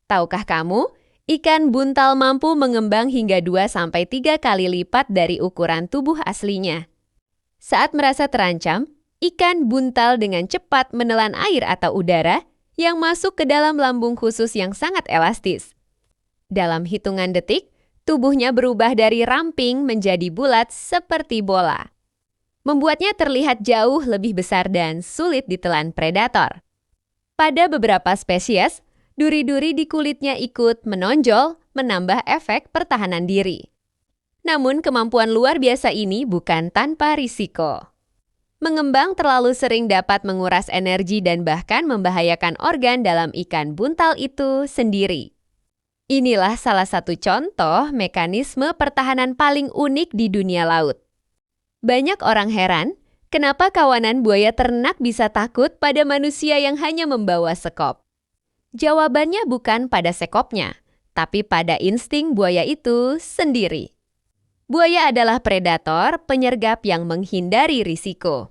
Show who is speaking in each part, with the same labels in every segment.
Speaker 1: Tahukah kamu, ikan buntal mampu mengembang hingga 2-3 kali lipat dari ukuran tubuh aslinya. Saat merasa terancam, ikan buntal dengan cepat menelan air atau udara yang masuk ke dalam lambung khusus yang sangat elastis. Dalam hitungan detik, tubuhnya berubah dari ramping menjadi bulat seperti bola. Membuatnya terlihat jauh lebih besar dan sulit ditelan predator. Pada beberapa spesies, duri-duri di kulitnya ikut menonjol, menambah efek pertahanan diri. Namun kemampuan luar biasa ini bukan tanpa risiko. Mengembang terlalu sering dapat menguras energi dan bahkan membahayakan organ dalam ikan buntal itu sendiri. Inilah salah satu contoh mekanisme pertahanan paling unik di dunia laut. Banyak orang heran, kenapa kawanan buaya ternak bisa takut pada manusia yang hanya membawa sekop. Jawabannya bukan pada sekopnya, tapi pada insting buaya itu sendiri. Buaya adalah predator penyergap yang menghindari risiko.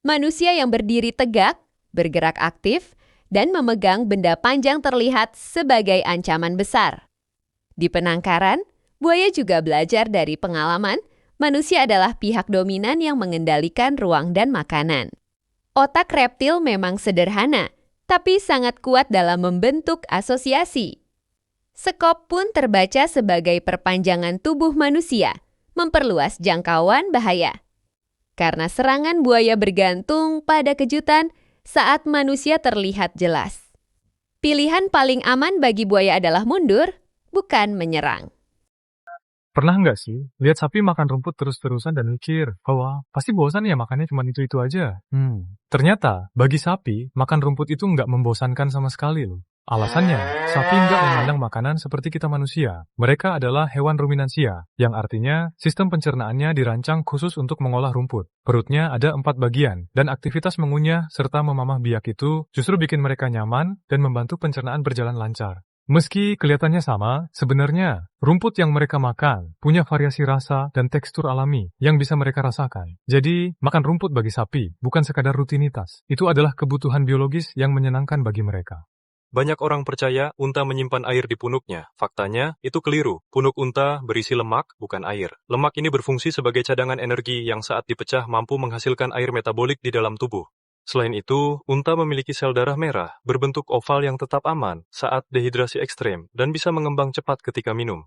Speaker 1: Manusia yang berdiri tegak, bergerak aktif, dan memegang benda panjang terlihat sebagai ancaman besar. Di penangkaran, buaya juga belajar dari pengalaman, manusia adalah pihak dominan yang mengendalikan ruang dan makanan. Otak reptil memang sederhana, tapi sangat kuat dalam membentuk asosiasi. Sekop pun terbaca sebagai perpanjangan tubuh manusia, memperluas jangkauan bahaya. Karena serangan buaya bergantung pada kejutan saat manusia terlihat jelas. Pilihan paling aman bagi buaya adalah mundur, bukan menyerang.
Speaker 2: Pernah nggak sih lihat sapi makan rumput terus-terusan dan mikir, wah, pasti bosan ya makannya cuma itu-itu aja. Ternyata, bagi sapi, makan rumput itu nggak membosankan sama sekali loh. Alasannya, sapi nggak memandang makanan seperti kita manusia. Mereka adalah hewan ruminansia, yang artinya sistem pencernaannya dirancang khusus untuk mengolah rumput. Perutnya ada 4 bagian, dan aktivitas mengunyah serta memamah biak itu justru bikin mereka nyaman dan membantu pencernaan berjalan lancar. Meski kelihatannya sama, sebenarnya rumput yang mereka makan punya variasi rasa dan tekstur alami yang bisa mereka rasakan. Jadi, makan rumput bagi sapi bukan sekadar rutinitas. Itu adalah kebutuhan biologis yang menyenangkan bagi mereka.
Speaker 3: Banyak orang percaya unta menyimpan air di punuknya. Faktanya, itu keliru. Punuk unta berisi lemak, bukan air. Lemak ini berfungsi sebagai cadangan energi yang saat dipecah mampu menghasilkan air metabolik di dalam tubuh. Selain itu, unta memiliki sel darah merah berbentuk oval yang tetap aman saat dehidrasi ekstrem dan bisa mengembang cepat ketika minum.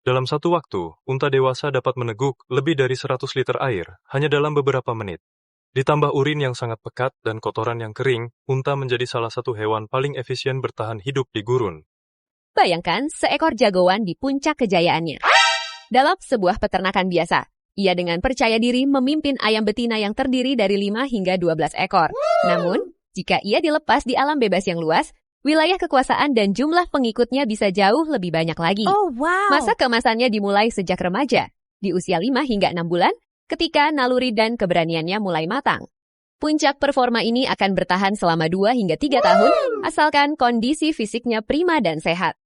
Speaker 3: Dalam satu waktu, unta dewasa dapat meneguk lebih dari 100 liter air hanya dalam beberapa menit. Ditambah urin yang sangat pekat dan kotoran yang kering, unta menjadi salah satu hewan paling efisien bertahan hidup di gurun.
Speaker 1: Bayangkan seekor jagoan di puncak kejayaannya. Dalam sebuah peternakan biasa, ia dengan percaya diri memimpin ayam betina yang terdiri dari 5 hingga 12 ekor. Namun, jika ia dilepas di alam bebas yang luas, wilayah kekuasaan dan jumlah pengikutnya bisa jauh lebih banyak lagi.
Speaker 4: Oh, wow.
Speaker 1: Masa keemasannya dimulai sejak remaja, di usia 5 hingga 6 bulan, ketika naluri dan keberaniannya mulai matang. Puncak performa ini akan bertahan selama 2 hingga 3 tahun, asalkan kondisi fisiknya prima dan sehat.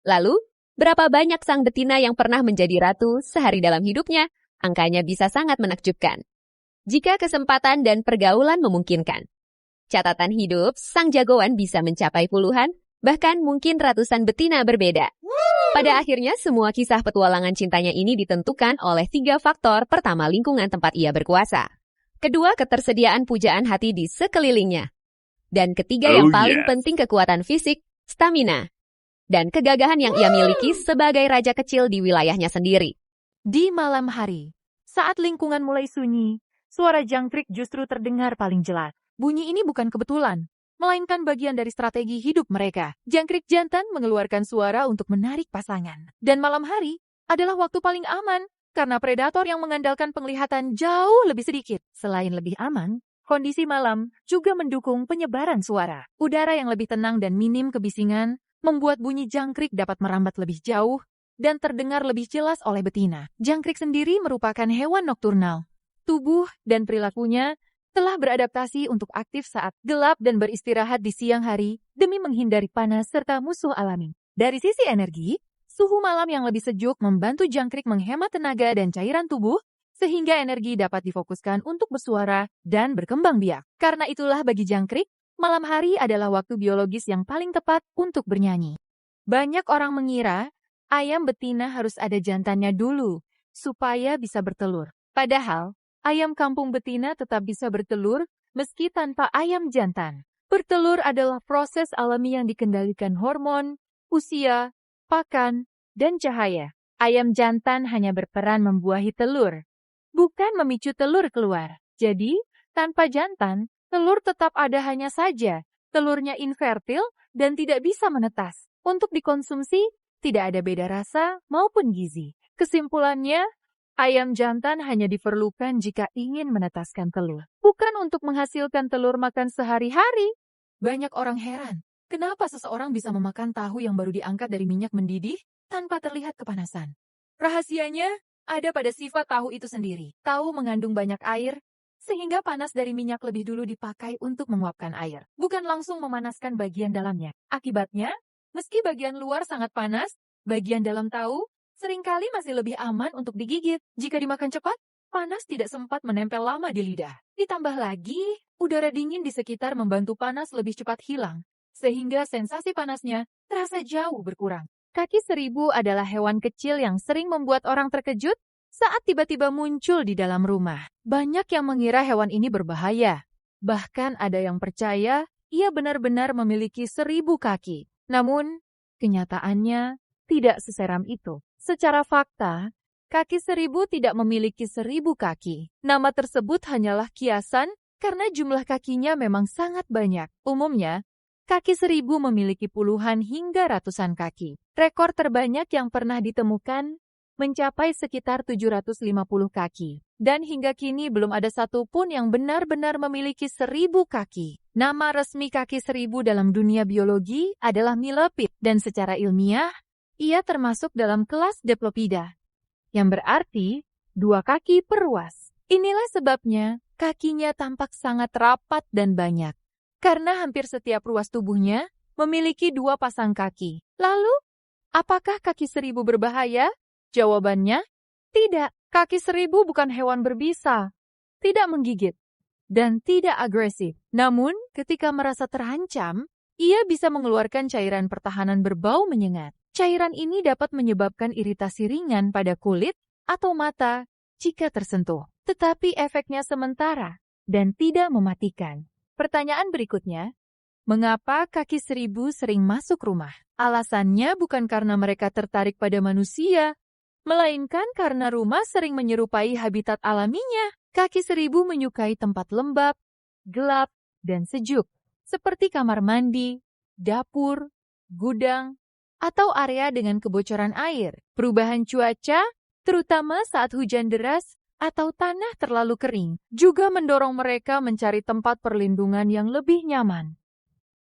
Speaker 1: Lalu, berapa banyak sang betina yang pernah menjadi ratu sehari dalam hidupnya? Angkanya bisa sangat menakjubkan. Jika kesempatan dan pergaulan memungkinkan. Catatan hidup, sang jagoan bisa mencapai puluhan, bahkan mungkin ratusan betina berbeda. Pada akhirnya, semua kisah petualangan cintanya ini ditentukan oleh 3 faktor. Pertama, lingkungan tempat ia berkuasa. Kedua, ketersediaan pujaan hati di sekelilingnya. Dan ketiga, yang paling penting, kekuatan fisik, stamina, dan kegagahan yang ia miliki sebagai raja kecil di wilayahnya sendiri.
Speaker 4: Di malam hari, saat lingkungan mulai sunyi, suara jangkrik justru terdengar paling jelas. Bunyi ini bukan kebetulan, melainkan bagian dari strategi hidup mereka. Jangkrik jantan mengeluarkan suara untuk menarik pasangan. Dan malam hari adalah waktu paling aman, karena predator yang mengandalkan penglihatan jauh lebih sedikit. Selain lebih aman, kondisi malam juga mendukung penyebaran suara. Udara yang lebih tenang dan minim kebisingan membuat bunyi jangkrik dapat merambat lebih jauh dan terdengar lebih jelas oleh betina. Jangkrik sendiri merupakan hewan nokturnal. Tubuh dan perilakunya telah beradaptasi untuk aktif saat gelap dan beristirahat di siang hari demi menghindari panas serta musuh alami. Dari sisi energi, suhu malam yang lebih sejuk membantu jangkrik menghemat tenaga dan cairan tubuh, sehingga energi dapat difokuskan untuk bersuara dan berkembang biak. Karena itulah bagi jangkrik, malam hari adalah waktu biologis yang paling tepat untuk bernyanyi. Banyak orang mengira ayam betina harus ada jantannya dulu supaya bisa bertelur. Padahal, ayam kampung betina tetap bisa bertelur meski tanpa ayam jantan. Bertelur adalah proses alami yang dikendalikan hormon, usia, pakan, dan cahaya. Ayam jantan hanya berperan membuahi telur, bukan memicu telur keluar. Jadi, tanpa jantan, telur tetap ada hanya saja. Telurnya infertil dan tidak bisa menetas. Untuk dikonsumsi, tidak ada beda rasa maupun gizi. Kesimpulannya, ayam jantan hanya diperlukan jika ingin menetaskan telur, bukan untuk menghasilkan telur makan sehari-hari. Banyak orang heran, kenapa seseorang bisa memakan tahu yang baru diangkat dari minyak mendidih tanpa terlihat kepanasan. Rahasianya ada pada sifat tahu itu sendiri. Tahu mengandung banyak air, sehingga panas dari minyak lebih dulu dipakai untuk menguapkan air, bukan langsung memanaskan bagian dalamnya. Akibatnya, meski bagian luar sangat panas, bagian dalam tahu seringkali masih lebih aman untuk digigit. Jika dimakan cepat, panas tidak sempat menempel lama di lidah. Ditambah lagi, udara dingin di sekitar membantu panas lebih cepat hilang, sehingga sensasi panasnya terasa jauh berkurang. Kaki seribu adalah hewan kecil yang sering membuat orang terkejut saat tiba-tiba muncul di dalam rumah. Banyak yang mengira hewan ini berbahaya. Bahkan ada yang percaya ia benar-benar memiliki 1000 kaki. Namun, kenyataannya tidak seseram itu. Secara fakta, kaki seribu tidak memiliki 1000 kaki. Nama tersebut hanyalah kiasan karena jumlah kakinya memang sangat banyak. Umumnya, kaki seribu memiliki puluhan hingga ratusan kaki. Rekor terbanyak yang pernah ditemukan mencapai sekitar 750 kaki. Dan hingga kini belum ada satupun yang benar-benar memiliki 1000 kaki. Nama resmi kaki seribu dalam dunia biologi adalah millipede. Dan secara ilmiah, ia termasuk dalam kelas Diplopida, yang berarti 2 kaki per ruas. Inilah sebabnya kakinya tampak sangat rapat dan banyak. Karena hampir setiap ruas tubuhnya memiliki 2 pasang kaki. Lalu, apakah kaki seribu berbahaya? Jawabannya, tidak. Kaki seribu bukan hewan berbisa, tidak menggigit, dan tidak agresif. Namun, ketika merasa terancam, ia bisa mengeluarkan cairan pertahanan berbau menyengat. Cairan ini dapat menyebabkan iritasi ringan pada kulit atau mata jika tersentuh. Tetapi efeknya sementara dan tidak mematikan. Pertanyaan berikutnya, mengapa kaki seribu sering masuk rumah? Alasannya bukan karena mereka tertarik pada manusia, melainkan karena rumah sering menyerupai habitat alaminya. Kaki seribu menyukai tempat lembab, gelap, dan sejuk, seperti kamar mandi, dapur, gudang, atau area dengan kebocoran air. Perubahan cuaca, terutama saat hujan deras, atau tanah terlalu kering, juga mendorong mereka mencari tempat perlindungan yang lebih nyaman.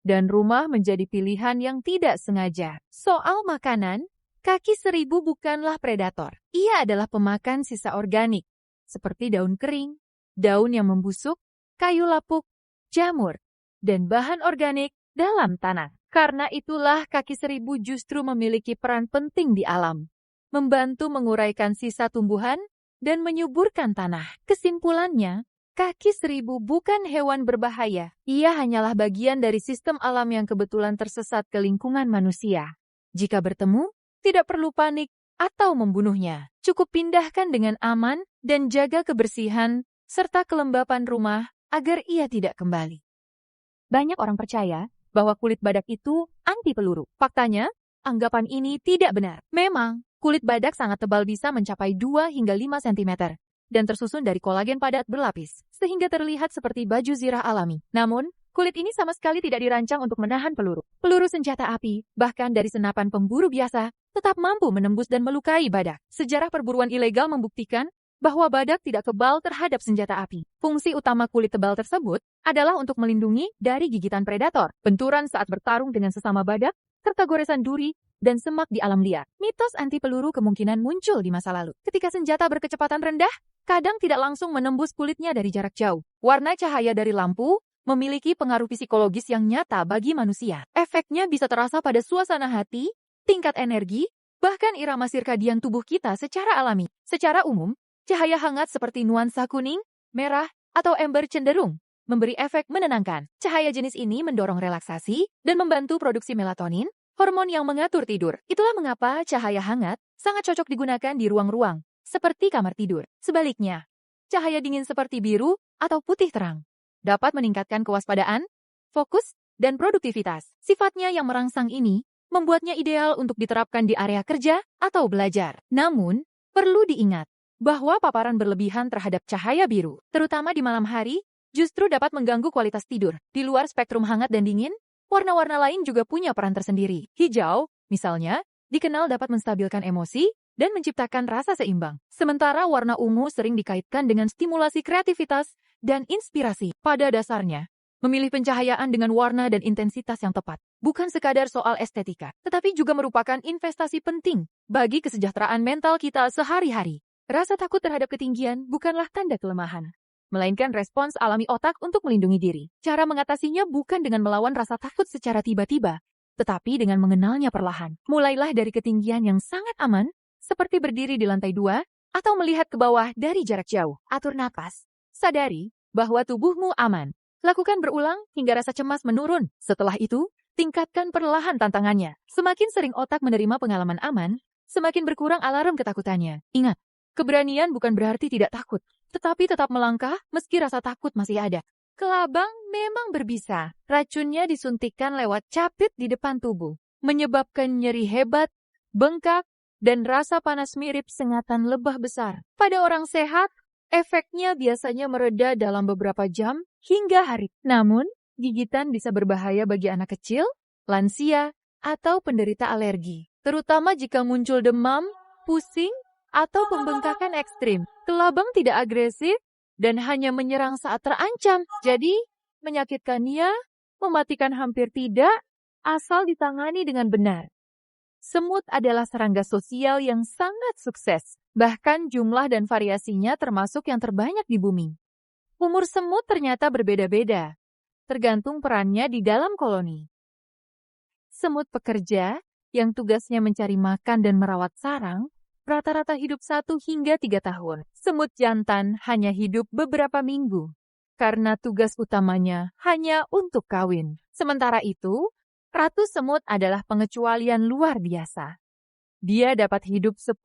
Speaker 4: Dan rumah menjadi pilihan yang tidak sengaja. Soal makanan, kaki seribu bukanlah predator. Ia adalah pemakan sisa organik, seperti daun kering, daun yang membusuk, kayu lapuk, jamur, dan bahan organik dalam tanah. Karena itulah kaki seribu justru memiliki peran penting di alam, membantu menguraikan sisa tumbuhan, dan menyuburkan tanah. Kesimpulannya, kaki seribu bukan hewan berbahaya. Ia hanyalah bagian dari sistem alam yang kebetulan tersesat ke lingkungan manusia. Jika bertemu, tidak perlu panik atau membunuhnya. Cukup pindahkan dengan aman dan jaga kebersihan serta kelembapan rumah agar ia tidak kembali. Banyak orang percaya bahwa kulit badak itu anti peluru. Faktanya, anggapan ini tidak benar. Memang, kulit badak sangat tebal, bisa mencapai 2 hingga 5 cm, dan tersusun dari kolagen padat berlapis, sehingga terlihat seperti baju zirah alami. Namun, kulit ini sama sekali tidak dirancang untuk menahan peluru. Peluru senjata api, bahkan dari senapan pemburu biasa, tetap mampu menembus dan melukai badak. Sejarah perburuan ilegal membuktikan bahwa badak tidak kebal terhadap senjata api. Fungsi utama kulit tebal tersebut adalah untuk melindungi dari gigitan predator, benturan saat bertarung dengan sesama badak, serta goresan duri dan semak di alam liar. Mitos anti peluru kemungkinan muncul di masa lalu. Ketika senjata berkecepatan rendah, kadang tidak langsung menembus kulitnya dari jarak jauh. Warna cahaya dari lampu memiliki pengaruh psikologis yang nyata bagi manusia. Efeknya bisa terasa pada suasana hati, tingkat energi, bahkan irama sirkadian tubuh kita secara alami. Secara umum, cahaya hangat seperti nuansa kuning, merah, atau ember cenderung memberi efek menenangkan. Cahaya jenis ini mendorong relaksasi dan membantu produksi melatonin, hormon yang mengatur tidur. Itulah mengapa cahaya hangat sangat cocok digunakan di ruang-ruang, seperti kamar tidur. Sebaliknya, cahaya dingin seperti biru atau putih terang dapat meningkatkan kewaspadaan, fokus, dan produktivitas. Sifatnya yang merangsang ini membuatnya ideal untuk diterapkan di area kerja atau belajar. Namun, perlu diingat bahwa paparan berlebihan terhadap cahaya biru, terutama di malam hari, justru dapat mengganggu kualitas tidur. Di luar spektrum hangat dan dingin, warna-warna lain juga punya peran tersendiri. Hijau, misalnya, dikenal dapat menstabilkan emosi dan menciptakan rasa seimbang. Sementara warna ungu sering dikaitkan dengan stimulasi kreativitas dan inspirasi. Pada dasarnya, memilih pencahayaan dengan warna dan intensitas yang tepat bukan sekadar soal estetika, tetapi juga merupakan investasi penting bagi kesejahteraan mental kita sehari-hari. Rasa takut terhadap ketinggian bukanlah tanda kelemahan, melainkan respons alami otak untuk melindungi diri. Cara mengatasinya bukan dengan melawan rasa takut secara tiba-tiba, tetapi dengan mengenalnya perlahan. Mulailah dari ketinggian yang sangat aman, seperti berdiri di lantai 2 atau melihat ke bawah dari jarak jauh. Atur napas. Sadari bahwa tubuhmu aman. Lakukan berulang hingga rasa cemas menurun. Setelah itu, tingkatkan perlahan tantangannya. Semakin sering otak menerima pengalaman aman, semakin berkurang alarm ketakutannya. Ingat, keberanian bukan berarti tidak takut, tetapi tetap melangkah meski rasa takut masih ada. Kelabang memang berbisa. Racunnya disuntikkan lewat capit di depan tubuh, menyebabkan nyeri hebat, bengkak, dan rasa panas mirip sengatan lebah besar. Pada orang sehat, efeknya biasanya mereda dalam beberapa jam hingga hari. Namun, gigitan bisa berbahaya bagi anak kecil, lansia, atau penderita alergi, terutama jika muncul demam, pusing, atau pembengkakan ekstrim. Kelabang tidak agresif dan hanya menyerang saat terancam. Jadi, menyakitkannya, mematikan hampir tidak, asal ditangani dengan benar. Semut adalah serangga sosial yang sangat sukses. Bahkan jumlah dan variasinya termasuk yang terbanyak di bumi. Umur semut ternyata berbeda-beda, tergantung perannya di dalam koloni. Semut pekerja yang tugasnya mencari makan dan merawat sarang, rata-rata hidup 1 hingga 3 tahun. Semut jantan hanya hidup beberapa minggu, karena tugas utamanya hanya untuk kawin. Sementara itu, ratu semut adalah pengecualian luar biasa. Dia dapat hidup 10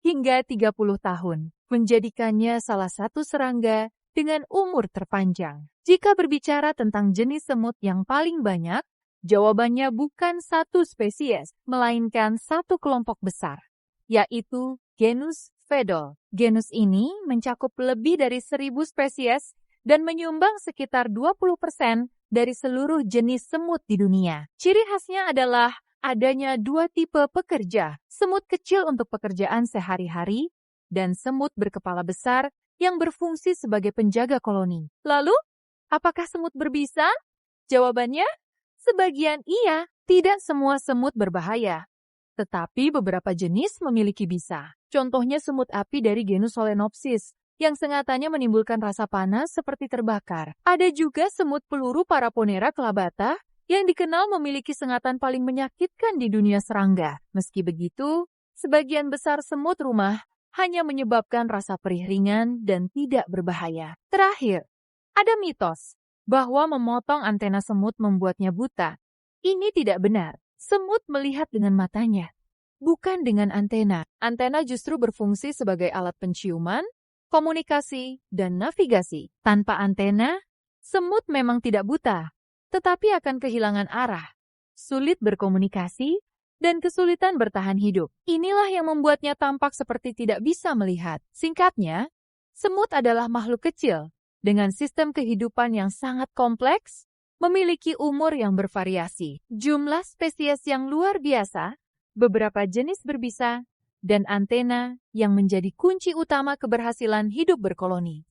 Speaker 4: hingga 30 tahun, menjadikannya salah satu serangga dengan umur terpanjang. Jika berbicara tentang jenis semut yang paling banyak, jawabannya bukan satu spesies, melainkan satu kelompok besar, yaitu genus Phaedol. Genus ini mencakup lebih dari 1.000 spesies dan menyumbang sekitar 20% dari seluruh jenis semut di dunia. Ciri khasnya adalah adanya 2 tipe pekerja, semut kecil untuk pekerjaan sehari-hari, dan semut berkepala besar yang berfungsi sebagai penjaga koloni. Lalu, apakah semut berbisa? Jawabannya, sebagian iya. Tidak semua semut berbahaya, tetapi beberapa jenis memiliki bisa. Contohnya semut api dari genus Solenopsis, yang sengatanya menimbulkan rasa panas seperti terbakar. Ada juga semut peluru Paraponera clabata, yang dikenal memiliki sengatan paling menyakitkan di dunia serangga. Meski begitu, sebagian besar semut rumah hanya menyebabkan rasa perih ringan dan tidak berbahaya. Terakhir, ada mitos bahwa memotong antena semut membuatnya buta. Ini tidak benar. Semut melihat dengan matanya, bukan dengan antena. Antena justru berfungsi sebagai alat penciuman, komunikasi, dan navigasi. Tanpa antena, semut memang tidak buta, tetapi akan kehilangan arah, sulit berkomunikasi, dan kesulitan bertahan hidup. Inilah yang membuatnya tampak seperti tidak bisa melihat. Singkatnya, semut adalah makhluk kecil dengan sistem kehidupan yang sangat kompleks, memiliki umur yang bervariasi, jumlah spesies yang luar biasa, beberapa jenis berbisa, dan antena yang menjadi kunci utama keberhasilan hidup berkoloni.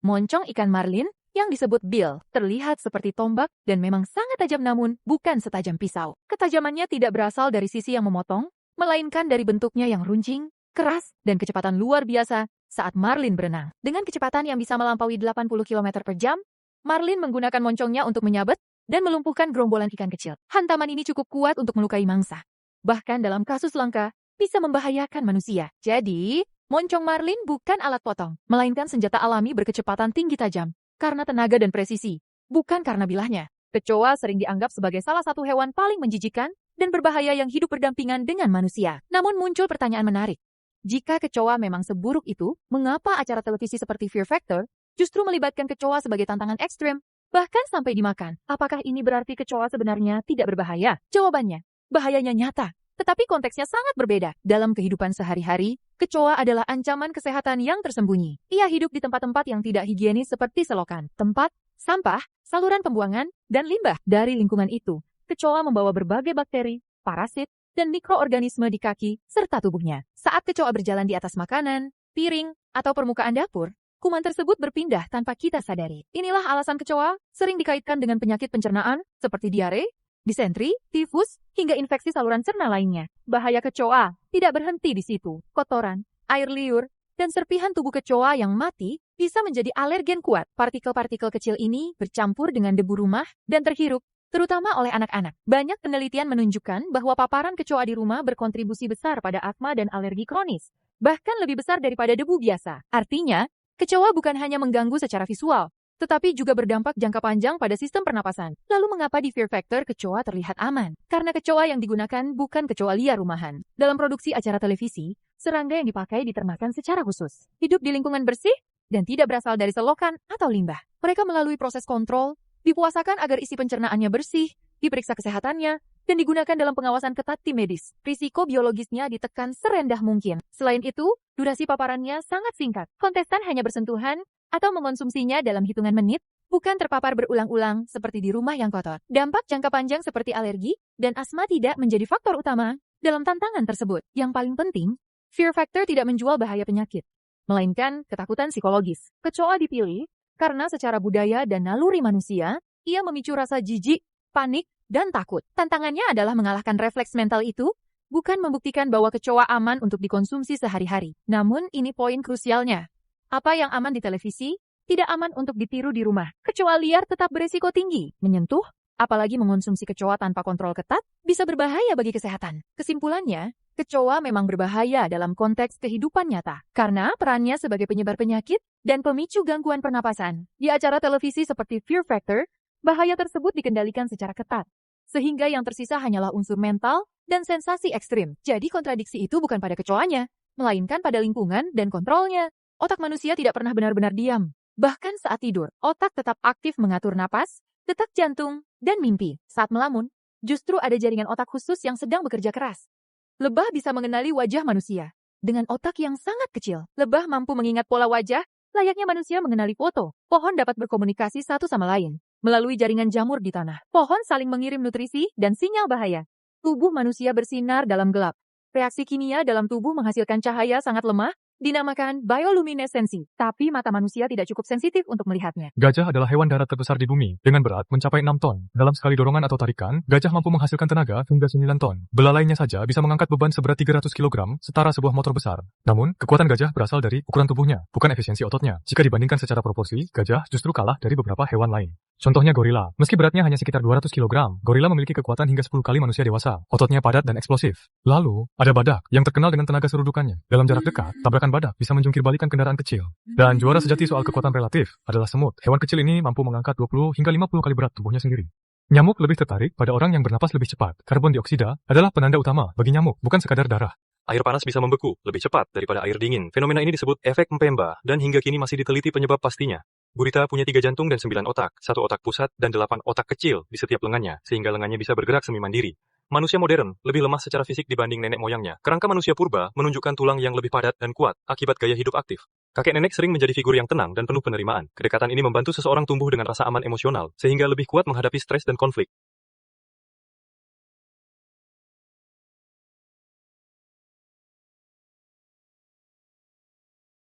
Speaker 4: Moncong ikan marlin yang disebut bill terlihat seperti tombak dan memang sangat tajam namun bukan setajam pisau. Ketajamannya tidak berasal dari sisi yang memotong, melainkan dari bentuknya yang runcing, keras, dan kecepatan luar biasa saat marlin berenang. Dengan kecepatan yang bisa melampaui 80 km per jam, marlin menggunakan moncongnya untuk menyabet dan melumpuhkan gerombolan ikan kecil. Hantaman ini cukup kuat untuk melukai mangsa. Bahkan dalam kasus langka, bisa membahayakan manusia. Jadi, moncong marlin bukan alat potong, melainkan senjata alami berkecepatan tinggi tajam, karena tenaga dan presisi, bukan karena bilahnya. Kecoa sering dianggap sebagai salah satu hewan paling menjijikan dan berbahaya yang hidup berdampingan dengan manusia. Namun muncul pertanyaan menarik. Jika kecoa memang seburuk itu, mengapa acara televisi seperti Fear Factor justru melibatkan kecoa sebagai tantangan ekstrem, bahkan sampai dimakan? Apakah ini berarti kecoa sebenarnya tidak berbahaya? Jawabannya, bahayanya nyata, tetapi konteksnya sangat berbeda. Dalam kehidupan sehari-hari, kecoa adalah ancaman kesehatan yang tersembunyi. Ia hidup di tempat-tempat yang tidak higienis seperti selokan, tempat, sampah, saluran pembuangan, dan limbah. Dari lingkungan itu, kecoa membawa berbagai bakteri, parasit, dan mikroorganisme di kaki serta tubuhnya. Saat kecoa berjalan di atas makanan, piring, atau permukaan dapur, kuman tersebut berpindah tanpa kita sadari. Inilah alasan kecoa sering dikaitkan dengan penyakit pencernaan seperti diare, disentri, tifus, hingga infeksi saluran cerna lainnya. Bahaya kecoa tidak berhenti di situ. Kotoran, air liur, dan serpihan tubuh kecoa yang mati bisa menjadi alergen kuat. Partikel-partikel kecil ini bercampur dengan debu rumah dan terhirup, terutama oleh anak-anak. Banyak penelitian menunjukkan bahwa paparan kecoa di rumah berkontribusi besar pada asma dan alergi kronis, bahkan lebih besar daripada debu biasa. Artinya, kecoa bukan hanya mengganggu secara visual, tetapi juga berdampak jangka panjang pada sistem pernapasan. Lalu mengapa di Fear Factor kecoa terlihat aman? Karena kecoa yang digunakan bukan kecoa liar rumahan. Dalam produksi acara televisi, serangga yang dipakai diternakan secara khusus, hidup di lingkungan bersih, dan tidak berasal dari selokan atau limbah. Mereka melalui proses kontrol, dipuasakan agar isi pencernaannya bersih, diperiksa kesehatannya, dan digunakan dalam pengawasan ketat tim medis. Risiko biologisnya ditekan serendah mungkin. Selain itu, durasi paparannya sangat singkat. Kontestan hanya bersentuhan atau mengonsumsinya dalam hitungan menit, bukan terpapar berulang-ulang seperti di rumah yang kotor. Dampak jangka panjang seperti alergi dan asma tidak menjadi faktor utama dalam tantangan tersebut. Yang paling penting, Fear Factor tidak menjual bahaya penyakit, melainkan ketakutan psikologis. Kecoa dipilih karena secara budaya dan naluri manusia, ia memicu rasa jijik, panik, dan takut. Tantangannya adalah mengalahkan refleks mental itu, bukan membuktikan bahwa kecoa aman untuk dikonsumsi sehari-hari. Namun ini poin krusialnya. Apa yang aman di televisi, tidak aman untuk ditiru di rumah. Kecoa liar tetap beresiko tinggi. Menyentuh, apalagi mengonsumsi kecoa tanpa kontrol ketat, bisa berbahaya bagi kesehatan. Kesimpulannya, kecoa memang berbahaya dalam konteks kehidupan nyata, karena perannya sebagai penyebar penyakit dan pemicu gangguan pernapasan. Di acara televisi seperti Fear Factor, bahaya tersebut dikendalikan secara ketat, sehingga yang tersisa hanyalah unsur mental dan sensasi ekstrim. Jadi kontradiksi itu bukan pada kecoanya, melainkan pada lingkungan dan kontrolnya. Otak manusia tidak pernah benar-benar diam. Bahkan saat tidur, otak tetap aktif mengatur napas, detak jantung, dan mimpi. Saat melamun, justru ada jaringan otak khusus yang sedang bekerja keras. Lebah bisa mengenali wajah manusia. Dengan otak yang sangat kecil, lebah mampu mengingat pola wajah, layaknya manusia mengenali foto. Pohon dapat berkomunikasi satu sama lain melalui jaringan jamur di tanah. Pohon saling mengirim nutrisi dan sinyal bahaya. Tubuh manusia bersinar dalam gelap. Reaksi kimia dalam tubuh menghasilkan cahaya sangat lemah, dinamakan bioluminesensi. Tapi mata manusia tidak cukup sensitif untuk melihatnya.
Speaker 2: Gajah adalah hewan darat terbesar di bumi, dengan berat mencapai 6 ton. Dalam sekali dorongan atau tarikan, gajah mampu menghasilkan tenaga hingga 9 ton. Belalainya saja bisa mengangkat beban seberat 300 kg, setara sebuah motor besar. Namun, kekuatan gajah berasal dari ukuran tubuhnya, bukan efisiensi ototnya. Jika dibandingkan secara proporsi, gajah justru kalah dari beberapa hewan lain. Contohnya gorila. Meski beratnya hanya sekitar 200 kg, gorila memiliki kekuatan hingga 10 kali manusia dewasa. Ototnya padat dan eksplosif. Lalu, ada badak yang terkenal dengan tenaga serudukannya. Dalam jarak dekat, tabrakan badak bisa menjungkir balikan kendaraan kecil. Dan juara sejati soal kekuatan relatif adalah semut. Hewan kecil ini mampu mengangkat 20 hingga 50 kali berat tubuhnya sendiri. Nyamuk lebih tertarik pada orang yang bernapas lebih cepat. Karbon dioksida adalah penanda utama bagi nyamuk, bukan sekadar darah.
Speaker 3: Air panas bisa membeku lebih cepat daripada air dingin. Fenomena ini disebut efek Mpemba, dan hingga kini masih diteliti penyebab pastinya. Gurita punya 3 jantung dan 9 otak, 1 otak pusat dan 8 otak kecil di setiap lengannya, sehingga lengannya bisa bergerak semi mandiri. Manusia modern lebih lemah secara fisik dibanding nenek moyangnya. Kerangka manusia purba menunjukkan tulang yang lebih padat dan kuat akibat gaya hidup aktif. Kakek nenek sering menjadi figur yang tenang dan penuh penerimaan. Kedekatan ini membantu seseorang tumbuh dengan rasa aman emosional, sehingga lebih kuat menghadapi stres dan konflik.